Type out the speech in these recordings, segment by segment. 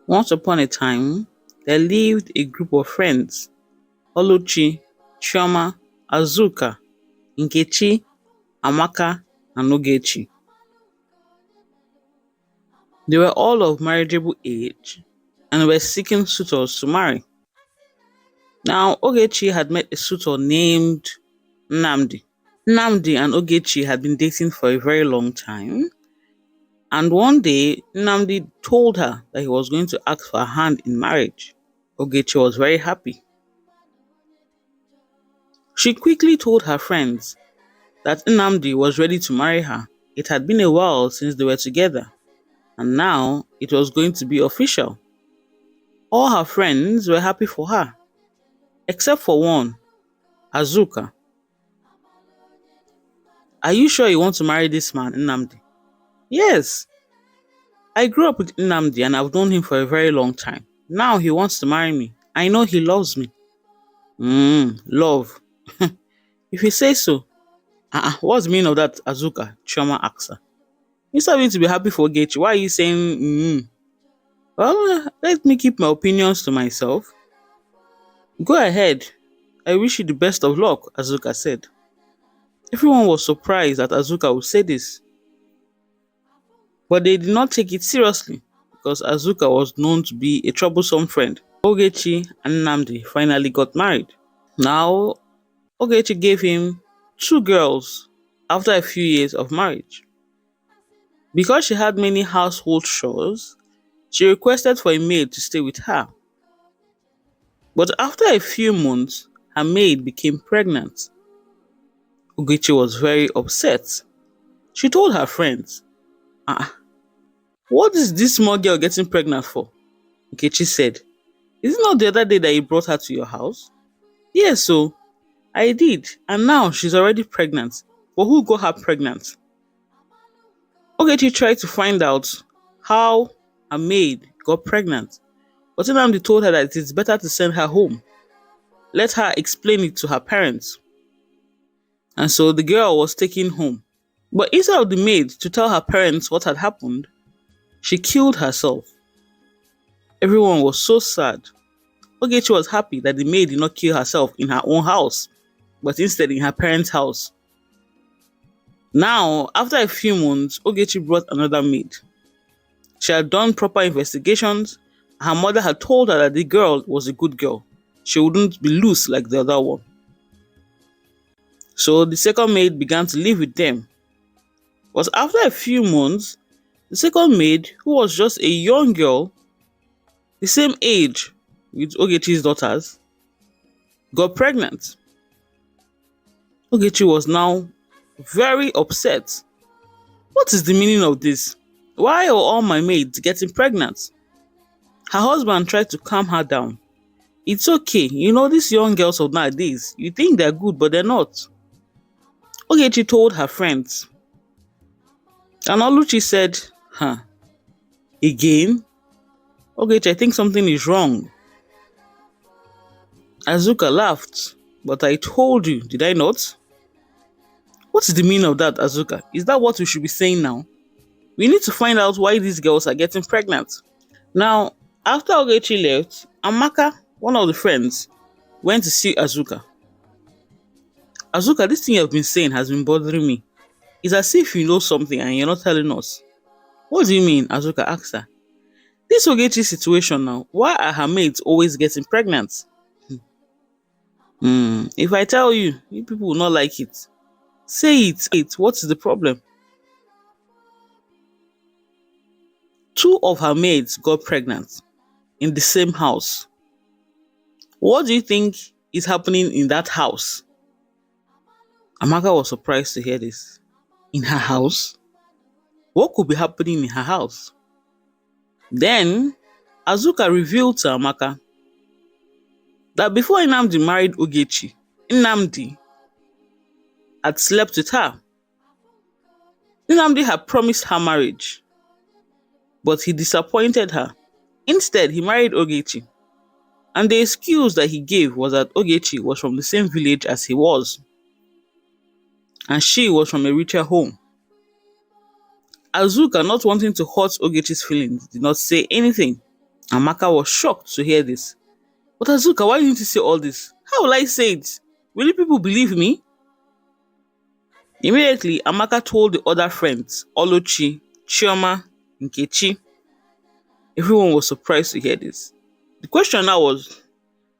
Once upon a time, there lived a group of friends: Oluchi, Chioma, Azuka, Nkechi, Amaka, and Ogechi. They were all of marriageable age and were seeking suitors to marry. Now, Ogechi had met a suitor named Nnamdi. Nnamdi and Ogechi had been dating for a very long time, and one day Nnamdi told her that he was going to ask for her hand in marriage. Ogechi was very happy. She quickly told her friends that Nnamdi was ready to marry her. It had been a while since they were together, and now it was going to be official. All her friends were happy for her, except for one, Azuka. "Are you sure you want to marry this man, Nnamdi?" "Yes. I grew up with Nnamdi and I've known him for a very long time. Now he wants to marry me. I know he loves me." Love. If you say so. What's the meaning of that, Azuka? Chioma asked her. Instead of you to be happy for Ogechi, why are you saying Well, let me keep my opinions to myself. "Go ahead. I wish you the best of luck," Azuka said. Everyone was surprised that Azuka would say this, but they did not take it seriously because Azuka was known to be a troublesome friend. Ogechi and Nnamdi finally got married. Now, Ogechi gave him 2 girls after a few years of marriage. Because she had many household chores, she requested for a maid to stay with her. But after a few months, her maid became pregnant. Ogechi was very upset. She told her friends, "What is this small girl getting pregnant for?" Ogechi said, "Is it not the other day that you brought her to your house?" "Yes, so I did, and now she's already pregnant. But who got her pregnant?" Ogechi tried to find out how her maid got pregnant, but Nnamdi told her that it is better to send her home. Let her explain it to her parents. And so the girl was taken home. But instead of the maid to tell her parents what had happened, she killed herself. Everyone was so sad. Ogechi was happy that the maid did not kill herself in her own house, but instead in her parents' house. Now, after a few months, Ogechi brought another maid. She had done proper investigations. Her mother had told her that the girl was a good girl. She wouldn't be loose like the other one. So the second maid began to live with them. But after a few months, the second maid, who was just a young girl, the same age with Ogechi's daughters, got pregnant. Ogechi was now very upset. What is the meaning of this? Why are all my maids getting pregnant? Her husband tried to calm her down. It's okay, these young girls of nowadays, you think they're good, but they're not. Ogechi told her friends. And Oluchi said, again? Ogechi, I think something is wrong. Azuka laughed. But I told you, did I not? What is the meaning of that, Azuka? Is that what we should be saying now? We need to find out why these girls are getting pregnant. Now, after Ogechi left, Amaka, one of the friends, went to see Azuka. Azuka, this thing you've been saying has been bothering me. It's as if you know something and you're not telling us. What do you mean? Azuka asked her. This Ogechi situation now, why are her mates always getting pregnant? If I tell you, you people will not like it. Say it. What is the problem? 2 of her maids got pregnant in the same house. What do you think is happening in that house? Amaka was surprised to hear this. In her house? What could be happening in her house? Then, Azuka revealed to Amaka that before Nnamdi married Ogechi, Nnamdi had slept with her. Nnamdi had promised her marriage. but he disappointed her. Instead, he married Ogechi, and the excuse that he gave was that Ogechi was from the same village as he was, and she was from a richer home. Azuka, not wanting to hurt Ogechi's feelings, did not say anything. Amaka was shocked to hear this. But Azuka, why didn't you say all this? How will I say it? Will you people believe me? Immediately, Amaka told the other friends, Oluchi, Chioma, Nkechi. Everyone was surprised to hear this. The question now was,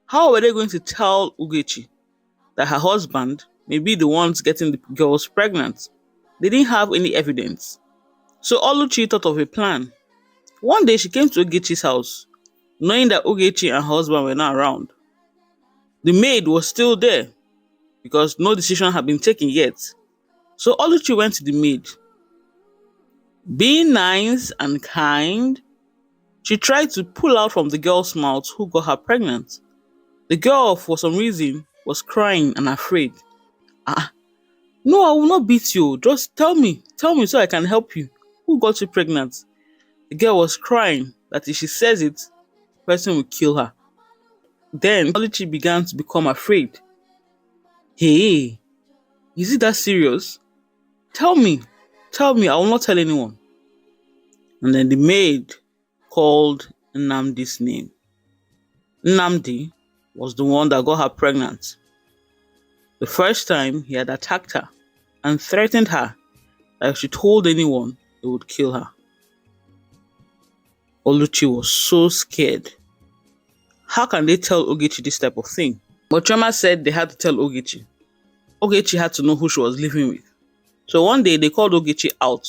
how were they going to tell Ogechi that her husband may be the ones getting the girls pregnant? They didn't have any evidence. So Oluchi thought of a plan. One day she came to Ogechi's house, knowing that Ogechi and her husband were not around. The maid was still there because no decision had been taken yet. So Oluchi went to the maid. Being nice and kind, she tried to pull out from the girl's mouth who got her pregnant. The girl, for some reason, was crying and afraid. No, I will not beat you. Just tell me so I can help you. Who got you pregnant? The girl was crying that if she says it, the person will kill her. Then Oluchi began to become afraid. Hey, is it that serious? Tell me, I will not tell anyone. And then the maid called Nnamdi's name. Nnamdi was the one that got her pregnant. The first time he had attacked her and threatened her that if she told anyone, he would kill her. Oluchi was so scared. How can they tell Ogechi this type of thing? But Chioma said they had to tell Ogechi. Ogechi had to know who she was living with. So one day they called Ogechi out,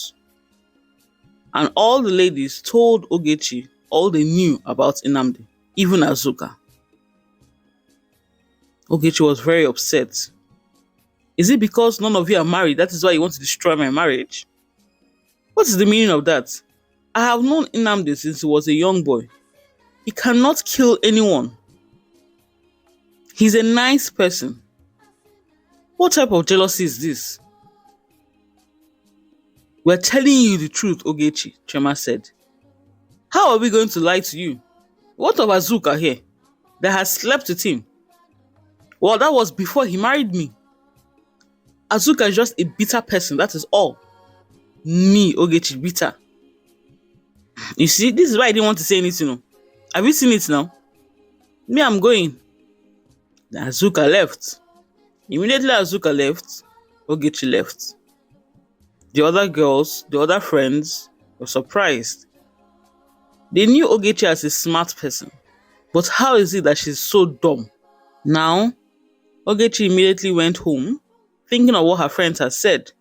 and all the ladies told Ogechi all they knew about Nnamdi, even Azuka. Ogechi was very upset. Is it because none of you are married, that is why you want to destroy my marriage? What is the meaning of that? I have known Nnamdi since he was a young boy. He cannot kill anyone. He's a nice person. What type of jealousy is this? We're telling you the truth, Ogechi, Chioma said. How are we going to lie to you? What of Azuka here that has slept with him? Well, that was before he married me. Azuka is just a bitter person, that is all. Me, Ogechi, bitter. You see, this is why I didn't want to say anything. Have you seen it now? Me, I'm going. Then Azuka left. Immediately Azuka left, Ogechi left. The other girls, the other friends, were surprised. They knew Ogechi as a smart person. But how is it that she's so dumb? Now, Ogechi immediately went home, thinking of what her friends had said.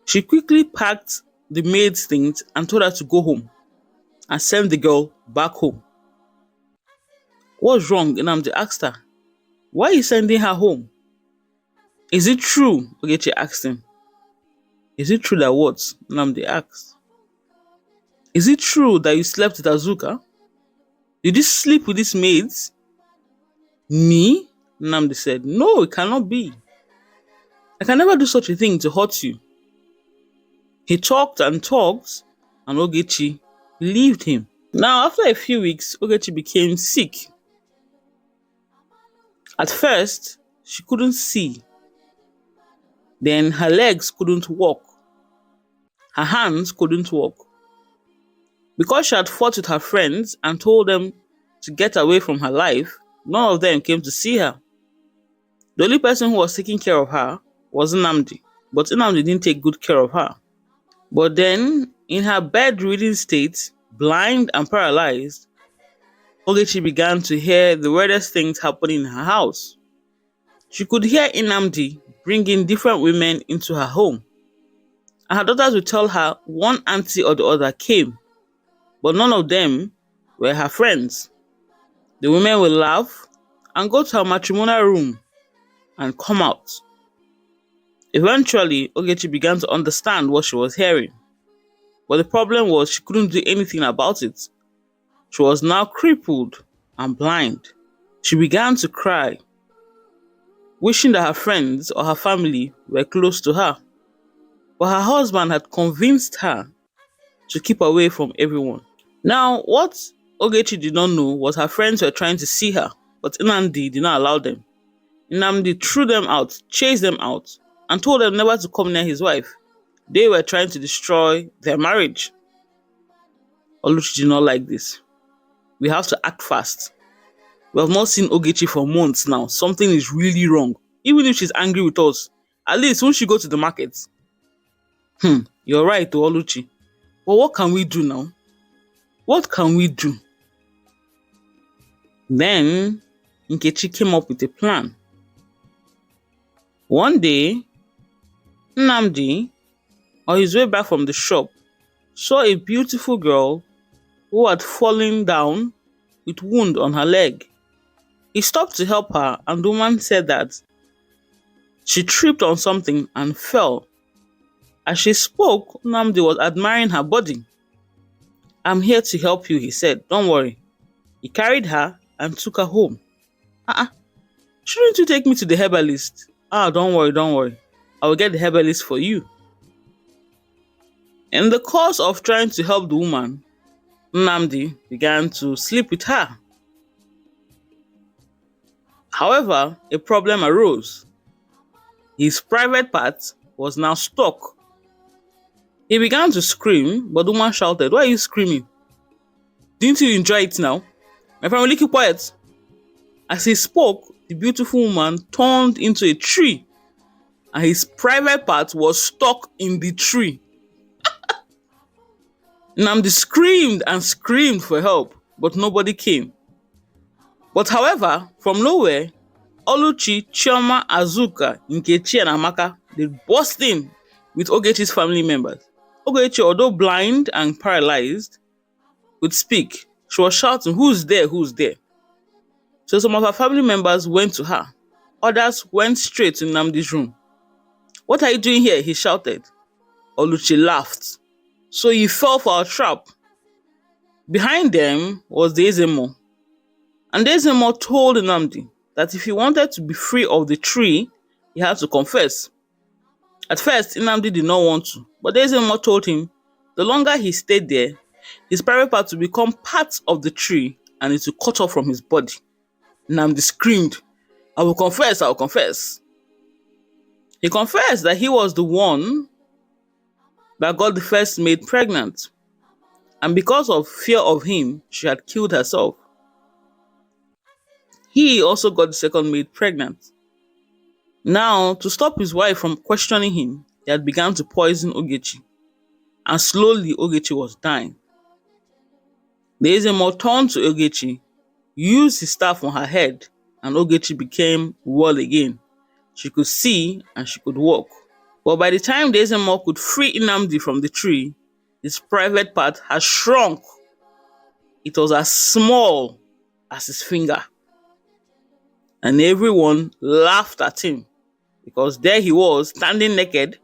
She quickly packed the maid's things and told her to go home and send the girl back home. What's wrong? Nnamdi asked her. Why are you sending her home? Is it true? Ogechi asked him. Is it true that what? Nnamdi asked. Is it true that you slept with Azuka? Did you sleep with these maids? Me? Nnamdi said. No, it cannot be. I can never do such a thing to hurt you. He talked and talked, and Ogechi believed him. Now, after a few weeks, Ogechi became sick. At first, she couldn't see. Then her legs couldn't walk. Her hands couldn't walk. Because she had fought with her friends and told them to get away from her life, none of them came to see her. The only person who was taking care of her was Nnamdi, but Nnamdi didn't take good care of her. But then, in her bedridden state, blind and paralyzed, Ogechi began to hear the weirdest things happening in her house. She could hear Nnamdi bringing different women into her home. And her daughters would tell her one auntie or the other came, but none of them were her friends. The women would laugh and go to her matrimonial room and come out. Eventually, Ogechi began to understand what she was hearing. But the problem was she couldn't do anything about it. She was now crippled and blind. She began to cry, wishing that her friends or her family were close to her. But her husband had convinced her to keep away from everyone. Now, what Ogechi did not know was her friends were trying to see her, but Nnamdi did not allow them. Nnamdi threw them out, chased them out, and told them never to come near his wife. They were trying to destroy their marriage. Oluchi did not like this. We have to act fast. We have not seen Ogechi for months now. Something is really wrong. Even if she's angry with us, at least won't she go to the market? You're right, Oluchi. But what can we do now? What can we do? Then Nkechi came up with a plan. One day, Nnamdi, on his way back from the shop, saw a beautiful girl who had fallen down with wound on her leg. He stopped to help her, and the woman said that she tripped on something and fell. As she spoke, Nnamdi was admiring her body. "I'm here to help you," he said. "Don't worry." He carried her and took her home. Shouldn't you take me to the herbalist? Don't worry. I will get the herbalist for you. In the course of trying to help the woman, Nnamdi began to sleep with her. However, a problem arose. His private part was now stuck. He began to scream, but the woman shouted, "Why are you screaming? Didn't you enjoy it now? My friend, will you keep quiet?" As he spoke, the beautiful woman turned into a tree, and his private part was stuck in the tree. Nnamdi screamed and screamed for help, but nobody came. But however, from nowhere, Oluchi, Chioma, Azuka, Nkechi, and Amaka, they burst in with Ogechi's family members. Ogechi, although blind and paralyzed, could speak. She was shouting, "Who's there? Who's there?" So some of her family members went to her. Others went straight to Nnamdi's room. "What are you doing here?" he shouted. Oluchi laughed. "So you fell for our trap." Behind them was the Ezemo. And the Ezemo told Nnamdi that if he wanted to be free of the tree, he had to confess. At first, Nnamdi did not want to, but the Ezemo told him the longer he stayed there, his private part would become part of the tree and it would cut off from his body. Nnamdi screamed, I will confess. He confessed that he was the one that got the first maid pregnant. And because of fear of him, she had killed herself. He also got the second maid pregnant. Now, to stop his wife from questioning him, he had begun to poison Ogechi. And slowly, Ogechi was dying. The Ezemo turned to Ogechi, used his staff on her head, and Ogechi became well again. She could see and she could walk. But by the time the Ezemo could free Nnamdi from the tree, his private part had shrunk. It was as small as his finger. And everyone laughed at him because there he was, standing naked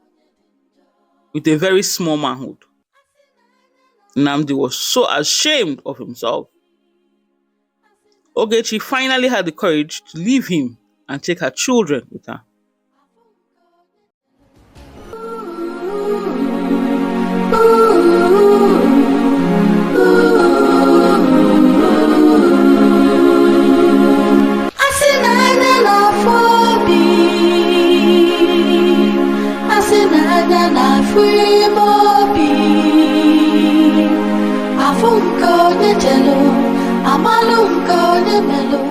with a very small manhood. Nnamdi was so ashamed of himself. Ogechi finally had the courage to leave him and take her children with her. Amalunko de melo